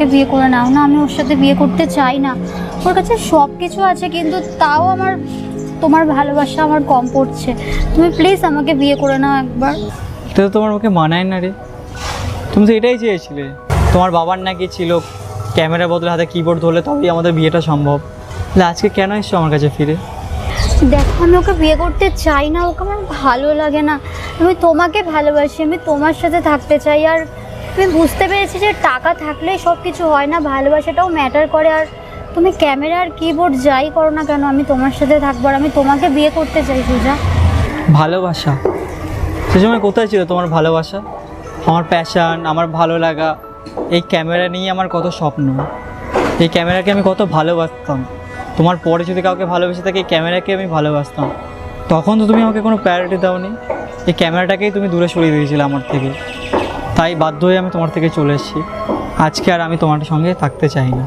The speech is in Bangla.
আমাকে বিয়ে করে নাও না, আমি ওর সাথে বিয়ে করতে চাই না। ওর কাছে সব কিছু আছে কিন্তু তাও আমার তোমার ভালোবাসা আমার কম পড়ছে। তুমি প্লিজ আমাকে বিয়ে করে নাও একবার। এটা তো তোমার ওকে মানায় না রে। তুমি তো এটাই চেয়েছিলে। তোমার বাবার নাকি ছিল ক্যামেরার বদলে হাতে কিবোর্ড ধরলে তবেই আমাদের বিয়েটা সম্ভব। তাহলে আজকে কেন এসছো আমার কাছে ফিরে? দেখো আমি ওকে বিয়ে করতে চাই না, ওকে আমার ভালো লাগে না। আমি তোমাকে ভালোবাসি, আমি তোমার সাথে থাকতে চাই। আর আমি বুঝতে পেরেছি যে টাকা থাকলেই সব কিছু হয় না, ভালোবাসাটাও ম্যাটার করে। আর তুমি ক্যামেরা আর কিবোর্ড যাই করো না কেন, আমি তোমার সাথে থাকবো আর আমি তোমাকে বিয়ে করতে চাই পূজা। ভালোবাসা? সে সময় কোথায় ছিল তোমার ভালোবাসা? আমার প্যাশান, আমার ভালো লাগা, এই ক্যামেরা নিয়ে আমার কত স্বপ্ন। এই ক্যামেরাকে আমি কত ভালোবাসতাম। তোমার পরে যদি কাউকে ভালোবেসে থাকি এই ক্যামেরাকে আমি ভালোবাসতাম। তখন তো তুমি আমাকে কোনো প্রায়োরিটি দাওনি। এই ক্যামেরাটাকেই তুমি দূরে সরিয়ে দিয়েছিলে আমার থেকে। তাই বাধ্য হয়ে আমি তোমার থেকে চলে এসেছি। আজকে আর আমি তোমার সঙ্গে থাকতে চাই না।